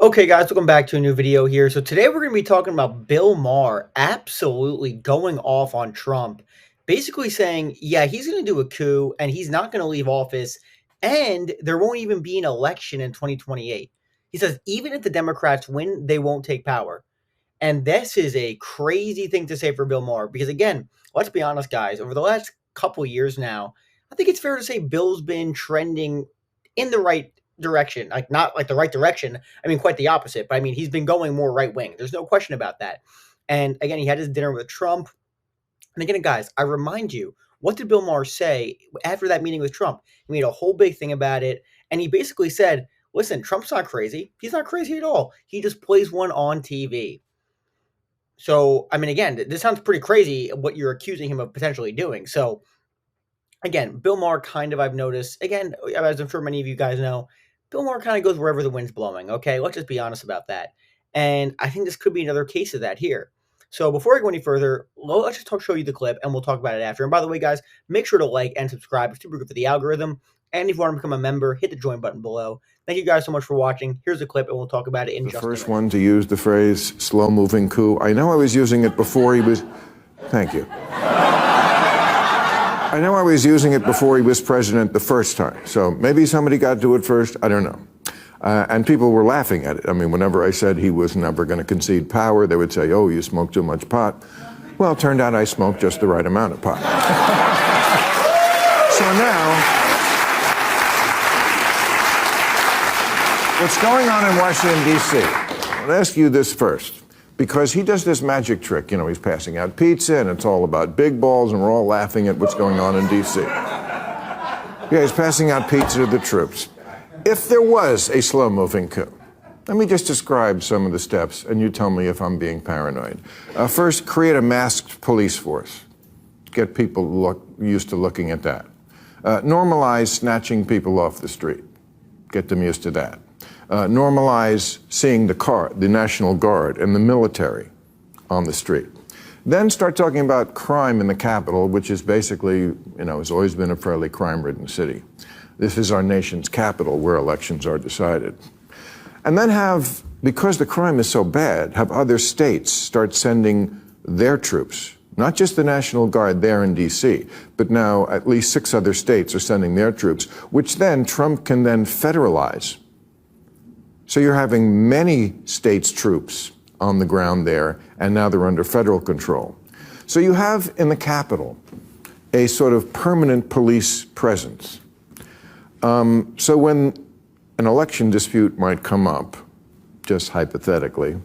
Okay, guys, welcome back to a new video here. So today we're going to be talking about Bill Maher absolutely going off on Trump, basically saying, yeah, he's going to do a coup and he's not going to leave office, and there won't even be an election in 2028. He says even if the Democrats win, they won't take power. And this is a crazy thing to say for Bill Maher because, again, let's be honest, guys, over the last couple years now, I think it's fair to say Bill's been trending in the right direction. Like, not like the right direction. I mean, quite the opposite. But I mean, he's been going more right wing. There's no question about that. And again, he had his dinner with Trump. And again, guys, I remind you, what did Bill Maher say after that meeting with Trump? He made a whole big thing about it. And he basically said, listen, Trump's not crazy. He's not crazy at all. He just plays one on TV. So, I mean, again, this sounds pretty crazy what you're accusing him of potentially doing. So, again, Bill Maher kind of, I've noticed, again, as I'm sure many of you guys know, Bill Maher kind of goes wherever the wind's blowing. Okay, let's just be honest about that. And I think this could be another case of that here. So before I go any further, let's just show you the clip and we'll talk about it after. And by the way, guys, make sure to like and subscribe. It's super good for the algorithm. And if you want to become a member, hit the join button below. Thank you guys so much for watching. Here's the clip and we'll talk about it in just a minute. The first one to use the phrase slow-moving coup. I know I was using it before he was... Thank you. I know I was using it before he was president the first time. So maybe somebody got to it first. I don't know. And people were laughing at it. I mean, whenever I said he was never going to concede power, they would say, oh, you smoke too much pot. Well, it turned out I smoked just the right amount of pot. So now, what's going on in Washington, D.C.? I'll ask you this first. Because he does this magic trick, you know, he's passing out pizza and it's all about big balls and we're all laughing at what's going on in D.C. Yeah, he's passing out pizza to the troops. If there was a slow-moving coup, let me just describe some of the steps and you tell me if I'm being paranoid. First, create a masked police force. Get people used to looking at that. Normalize snatching people off the street. Get them used to that. Normalize seeing the National Guard and the military on the street. Then start talking about crime in the capital, which is basically, you know, has always been a fairly crime-ridden city. This is our nation's capital where elections are decided. And then have, because the crime is so bad, have other states start sending their troops, not just the National Guard there in D.C., but now at least 6 other states are sending their troops, which then Trump can then federalize. So you're having many states' troops on the ground there, and now they're under federal control. So you have in the Capitol a sort of permanent police presence. So when an election dispute might come up, just hypothetically,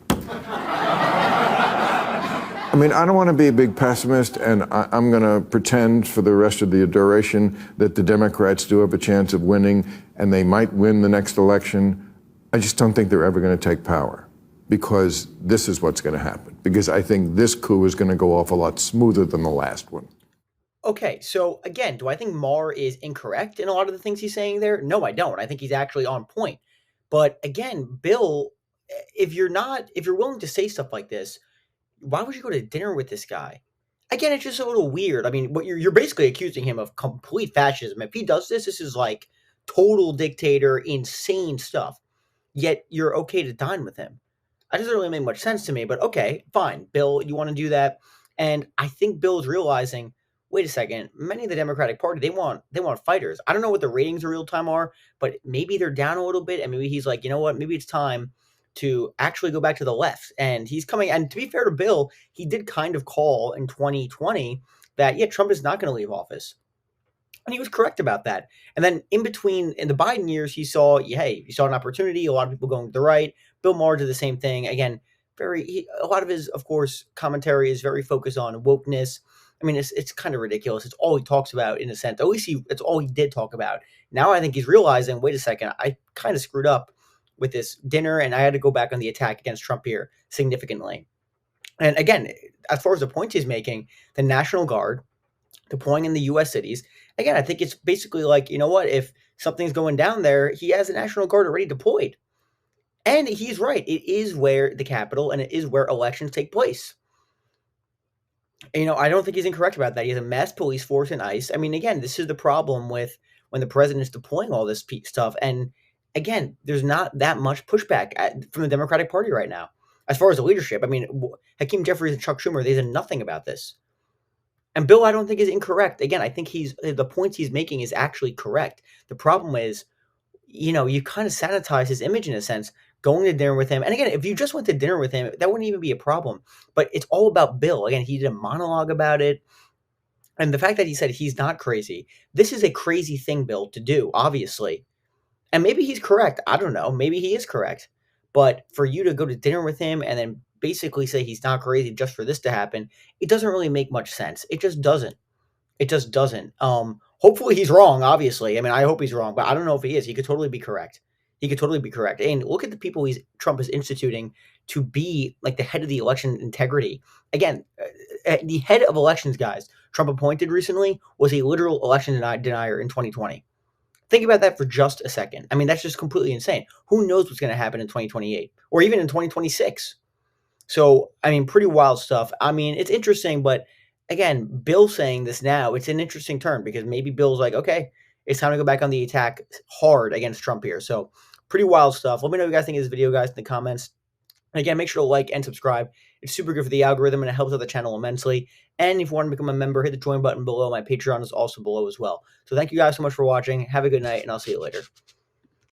I mean, I don't want to be a big pessimist, and I'm going to pretend for the rest of the duration that the Democrats do have a chance of winning, and they might win the next election. I just don't think they're ever going to take power because this is what's going to happen. Because I think this coup is going to go off a lot smoother than the last one. Okay, so again, do I think Maher is incorrect in a lot of the things he's saying there? No, I don't. I think he's actually on point. But again, Bill, if you're willing to say stuff like this, why would you go to dinner with this guy? Again, it's just a little weird. I mean, what you're basically accusing him of complete fascism. If he does this, this is like total dictator, insane stuff. Yet you're okay to dine with him. That doesn't really make much sense to me, but okay, fine. Bill, you want to do that. And I think Bill is realizing, wait a second, many of the Democratic Party, they want fighters. I don't know what the ratings in real time are, but maybe they're down a little bit. And maybe he's like, you know what, maybe it's time to actually go back to the left. And he's coming, and to be fair to Bill, he did kind of call in 2020 that, yeah, Trump is not going to leave office. And he was correct about that. And then in between, in the Biden years, he saw, hey, he saw an opportunity. A lot of people going to the right. Bill Maher did the same thing. Again, a lot of his, of course, commentary is very focused on wokeness. I mean, it's kind of ridiculous. It's all he talks about in a sense. At least it's all he did talk about. Now I think he's realizing, wait a second, I kind of screwed up with this dinner, and I had to go back on the attack against Trump here significantly. And again, as far as the points he's making, the National Guard deploying in the U.S. cities, again, I think it's basically like, you know what, if something's going down there, he has the National Guard already deployed. And he's right. It is where the Capitol and it is where elections take place. You know, I don't think he's incorrect about that. He has a mass police force and ICE. I mean, again, this is the problem with when the president's deploying all this stuff. And again, there's not that much pushback from the Democratic Party right now. As far as the leadership, I mean, Hakeem Jeffries and Chuck Schumer, they said nothing about this. And Bill, I don't think is incorrect. Again, I think the points he's making is actually correct. The problem is, you kind of sanitize his image in a sense, going to dinner with him. And again, if you just went to dinner with him, that wouldn't even be a problem. But it's all about Bill. Again, he did a monologue about it. And the fact that he said he's not crazy, this is a crazy thing, Bill, to do, obviously. And maybe he's correct. I don't know. Maybe he is correct. But for you to go to dinner with him and then basically say he's not crazy just for this to happen, it doesn't really make much sense. It just doesn't. It just doesn't. Hopefully he's wrong, obviously. I mean, I hope he's wrong, but I don't know if he is. He could totally be correct. He could totally be correct. And look at the people Trump is instituting to be like the head of the election integrity. Again, the head of elections, guys, Trump appointed recently was a literal election denier in 2020. Think about that for just a second. I mean, that's just completely insane. Who knows what's going to happen in 2028 or even in 2026? So, I mean, pretty wild stuff. I mean, it's interesting, but again, Bill saying this now, it's an interesting turn because maybe Bill's like, okay, it's time to go back on the attack hard against Trump here. So, pretty wild stuff. Let me know what you guys think of this video, guys, in the comments. And again, make sure to like and subscribe. It's super good for the algorithm and it helps out the channel immensely. And if you want to become a member, hit the join button below. My Patreon is also below as well. So thank you guys so much for watching. Have a good night, and I'll see you later.